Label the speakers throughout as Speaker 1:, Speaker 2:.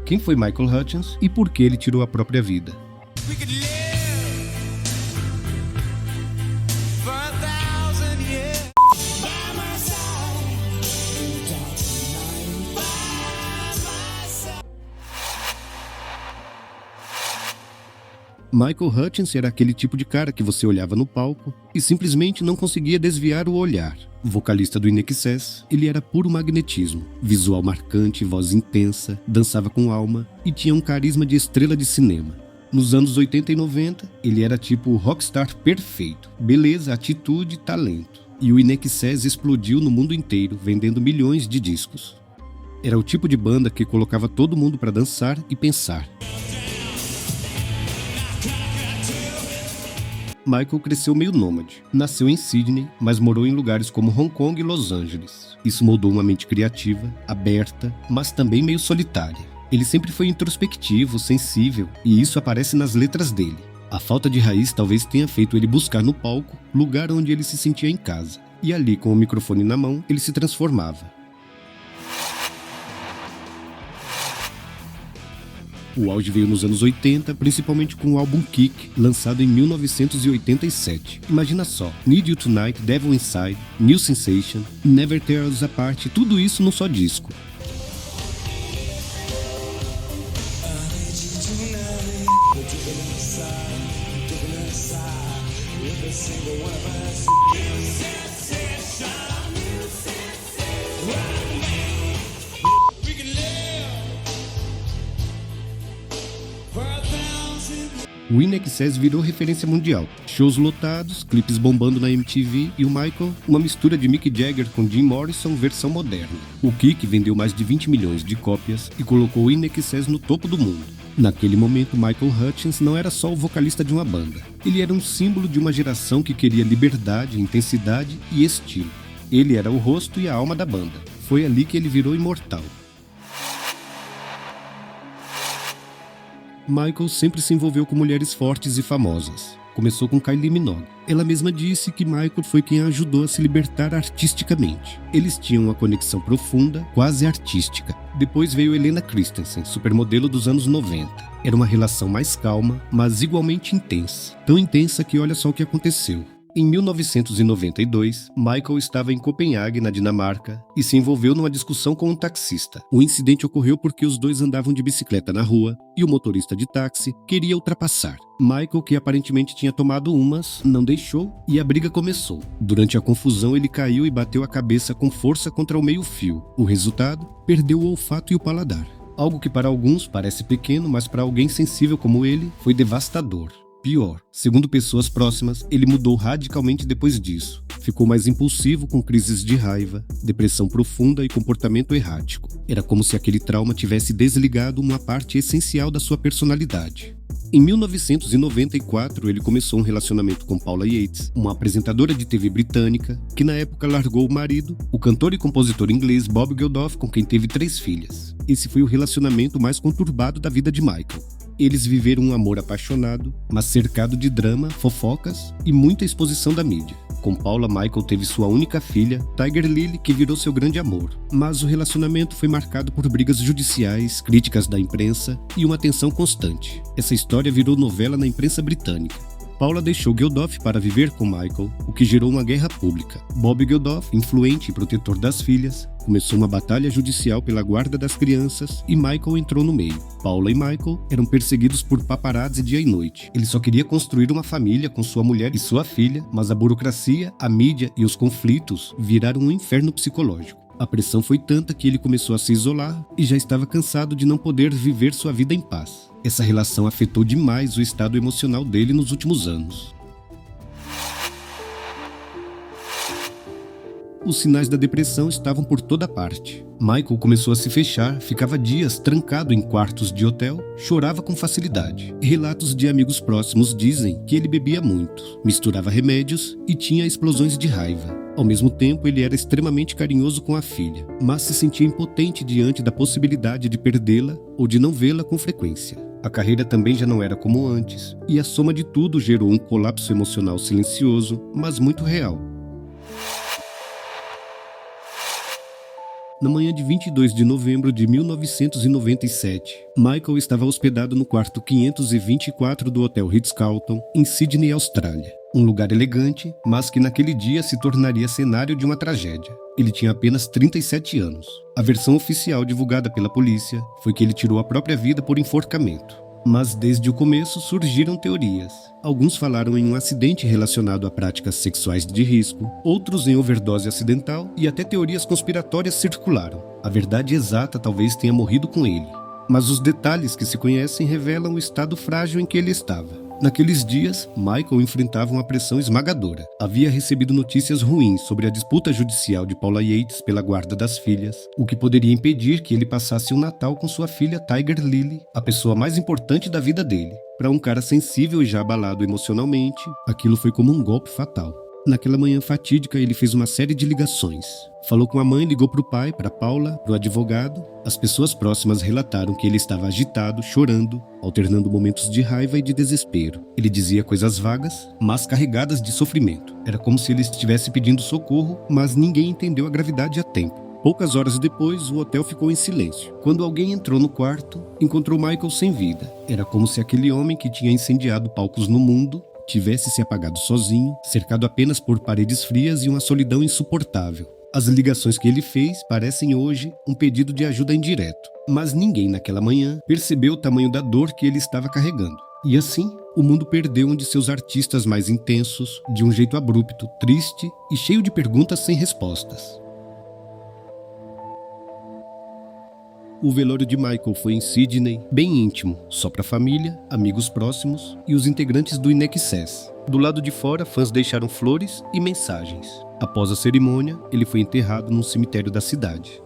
Speaker 1: quem foi Michael Hutchence e por que ele tirou a própria vida. Michael Hutchence era aquele tipo de cara que você olhava no palco e simplesmente não conseguia desviar o olhar. Vocalista do INXS, ele era puro magnetismo, visual marcante, voz intensa, dançava com alma e tinha um carisma de estrela de cinema. Nos anos 80 e 90, ele era tipo o rockstar perfeito, beleza, atitude, talento. E o INXS explodiu no mundo inteiro, vendendo milhões de discos. Era o tipo de banda que colocava todo mundo para dançar e pensar. Michael cresceu meio nômade. Nasceu em Sydney, mas morou em lugares como Hong Kong e Los Angeles. Isso moldou uma mente criativa, aberta, mas também meio solitária. Ele sempre foi introspectivo, sensível, e isso aparece nas letras dele. A falta de raiz talvez tenha feito ele buscar no palco lugar onde ele se sentia em casa. E ali, com o microfone na mão, ele se transformava. O auge veio nos anos 80, principalmente com o álbum Kick, lançado em 1987. Imagina só, Need You Tonight, Devil Inside, New Sensation, Never Tear Us Apart, tudo isso num só disco. O INXS virou referência mundial. Shows lotados, clipes bombando na MTV e o Michael, uma mistura de Mick Jagger com Jim Morrison versão moderna. O Kick vendeu mais de 20 milhões de cópias e colocou o INXS no topo do mundo. Naquele momento, Michael Hutchence não era só o vocalista de uma banda. Ele era um símbolo de uma geração que queria liberdade, intensidade e estilo. Ele era o rosto e a alma da banda. Foi ali que ele virou imortal. Michael sempre se envolveu com mulheres fortes e famosas. Começou com Kylie Minogue. Ela mesma disse que Michael foi quem a ajudou a se libertar artisticamente. Eles tinham uma conexão profunda, quase artística. Depois veio Helena Christensen, supermodelo dos anos 90. Era uma relação mais calma, mas igualmente intensa. Tão intensa que olha só o que aconteceu. Em 1992, Michael estava em Copenhague, na Dinamarca, e se envolveu numa discussão com um taxista. O incidente ocorreu porque os dois andavam de bicicleta na rua e o motorista de táxi queria ultrapassar. Michael, que aparentemente tinha tomado umas, não deixou e a briga começou. Durante a confusão, ele caiu e bateu a cabeça com força contra o meio-fio. O resultado? Perdeu o olfato e o paladar. Algo que para alguns parece pequeno, mas para alguém sensível como ele, foi devastador. Pior, segundo pessoas próximas, ele mudou radicalmente depois disso. Ficou mais impulsivo com crises de raiva, depressão profunda e comportamento errático. Era como se aquele trauma tivesse desligado uma parte essencial da sua personalidade. Em 1994, ele começou um relacionamento com Paula Yates, uma apresentadora de TV britânica, que na época largou o marido, o cantor e compositor inglês Bob Geldof, com quem teve 3 filhas. Esse foi o relacionamento mais conturbado da vida de Michael. Eles viveram um amor apaixonado, mas cercado de drama, fofocas e muita exposição da mídia. Com Paula, Michael teve sua única filha, Tiger Lily, que virou seu grande amor. Mas o relacionamento foi marcado por brigas judiciais, críticas da imprensa e uma tensão constante. Essa história virou novela na imprensa britânica. Paula deixou Geldof para viver com Michael, o que gerou uma guerra pública. Bob Geldof, influente e protetor das filhas, começou uma batalha judicial pela guarda das crianças e Michael entrou no meio. Paula e Michael eram perseguidos por paparazzi dia e noite. Ele só queria construir uma família com sua mulher e sua filha, mas a burocracia, a mídia e os conflitos viraram um inferno psicológico. A pressão foi tanta que ele começou a se isolar e já estava cansado de não poder viver sua vida em paz. Essa relação afetou demais o estado emocional dele nos últimos anos. Os sinais da depressão estavam por toda parte. Michael começou a se fechar, ficava dias trancado em quartos de hotel, chorava com facilidade. Relatos de amigos próximos dizem que ele bebia muito, misturava remédios e tinha explosões de raiva. Ao mesmo tempo, ele era extremamente carinhoso com a filha, mas se sentia impotente diante da possibilidade de perdê-la ou de não vê-la com frequência. A carreira também já não era como antes, e a soma de tudo gerou um colapso emocional silencioso, mas muito real. Na manhã de 22 de novembro de 1997, Michael estava hospedado no quarto 524 do Hotel Ritz-Carlton, em Sydney, Austrália. Um lugar elegante, mas que naquele dia se tornaria cenário de uma tragédia. Ele tinha apenas 37 anos. A versão oficial divulgada pela polícia foi que ele tirou a própria vida por enforcamento. Mas desde o começo surgiram teorias. Alguns falaram em um acidente relacionado a práticas sexuais de risco, outros em overdose acidental e até teorias conspiratórias circularam. A verdade exata talvez tenha morrido com ele, mas os detalhes que se conhecem revelam o estado frágil em que ele estava. Naqueles dias, Michael enfrentava uma pressão esmagadora. Havia recebido notícias ruins sobre a disputa judicial de Paula Yates pela guarda das filhas, o que poderia impedir que ele passasse o Natal com sua filha Tiger Lily, a pessoa mais importante da vida dele. Para um cara sensível e já abalado emocionalmente, aquilo foi como um golpe fatal. Naquela manhã fatídica, ele fez uma série de ligações. Falou com a mãe, ligou para o pai, para Paula, para o advogado. As pessoas próximas relataram que ele estava agitado, chorando, alternando momentos de raiva e de desespero. Ele dizia coisas vagas, mas carregadas de sofrimento. Era como se ele estivesse pedindo socorro, mas ninguém entendeu a gravidade a tempo. Poucas horas depois, o hotel ficou em silêncio. Quando alguém entrou no quarto, encontrou Michael sem vida. Era como se aquele homem que tinha incendiado palcos no mundo tivesse se apagado sozinho, cercado apenas por paredes frias e uma solidão insuportável. As ligações que ele fez parecem hoje um pedido de ajuda indireto, mas ninguém naquela manhã percebeu o tamanho da dor que ele estava carregando. E assim, o mundo perdeu um de seus artistas mais intensos, de um jeito abrupto, triste e cheio de perguntas sem respostas. O velório de Michael foi em Sydney, bem íntimo, só para a família, amigos próximos e os integrantes do INXS. Do lado de fora, fãs deixaram flores e mensagens. Após a cerimônia, ele foi enterrado num cemitério da cidade.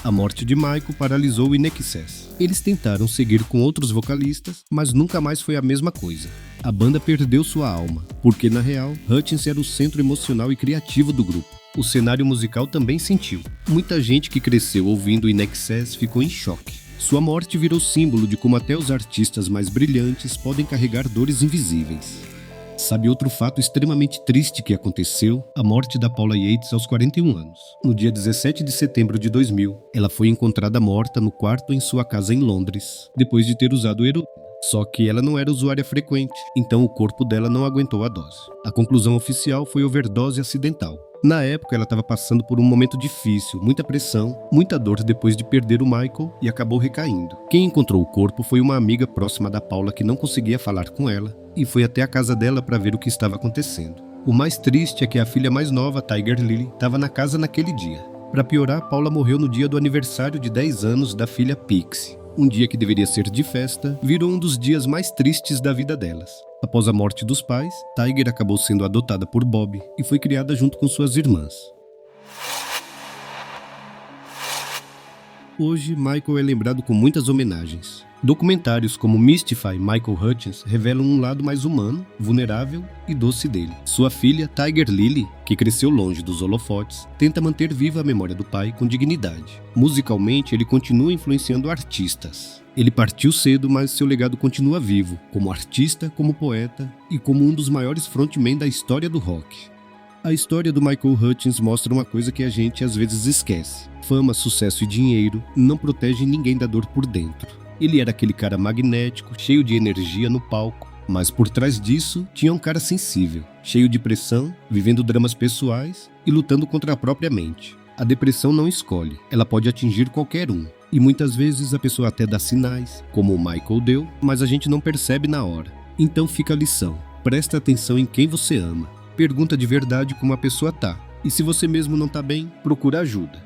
Speaker 1: A morte de Michael paralisou o INXS. Eles tentaram seguir com outros vocalistas, mas nunca mais foi a mesma coisa. A banda perdeu sua alma, porque na real, Hutchins era o centro emocional e criativo do grupo. O cenário musical também sentiu. Muita gente que cresceu ouvindo o INXS ficou em choque. Sua morte virou símbolo de como até os artistas mais brilhantes podem carregar dores invisíveis. Sabe outro fato extremamente triste que aconteceu? A morte da Paula Yates aos 41 anos. No dia 17 de setembro de 2000, ela foi encontrada morta no quarto em sua casa em Londres, depois de ter usado heroína. Só que ela não era usuária frequente, então o corpo dela não aguentou a dose. A conclusão oficial foi overdose acidental. Na época, ela estava passando por um momento difícil, muita pressão, muita dor depois de perder o Michael e acabou recaindo. Quem encontrou o corpo foi uma amiga próxima da Paula que não conseguia falar com ela e foi até a casa dela para ver o que estava acontecendo. O mais triste é que a filha mais nova, Tiger Lily, estava na casa naquele dia. Para piorar, Paula morreu no dia do aniversário de 10 anos da filha Pixie. Um dia que deveria ser de festa, virou um dos dias mais tristes da vida delas. Após a morte dos pais, Tiger acabou sendo adotada por Bob e foi criada junto com suas irmãs. Hoje, Michael é lembrado com muitas homenagens. Documentários como Mystify Michael Hutchins revelam um lado mais humano, vulnerável e doce dele. Sua filha, Tiger Lily, que cresceu longe dos holofotes, tenta manter viva a memória do pai com dignidade. Musicalmente, ele continua influenciando artistas. Ele partiu cedo, mas seu legado continua vivo, como artista, como poeta e como um dos maiores frontmen da história do rock. A história do Michael Hutchins mostra uma coisa que a gente às vezes esquece. Fama, sucesso e dinheiro não protegem ninguém da dor por dentro. Ele era aquele cara magnético, cheio de energia no palco, mas por trás disso tinha um cara sensível, cheio de pressão, vivendo dramas pessoais e lutando contra a própria mente. A depressão não escolhe, ela pode atingir qualquer um. E muitas vezes a pessoa até dá sinais, como o Michael deu, mas a gente não percebe na hora. Então fica a lição, presta atenção em quem você ama. Pergunta de verdade como a pessoa tá. E se você mesmo não tá bem, procura ajuda.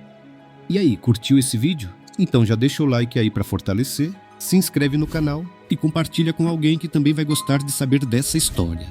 Speaker 1: E aí, curtiu esse vídeo? Então já deixa o like aí para fortalecer, se inscreve no canal e compartilha com alguém que também vai gostar de saber dessa história.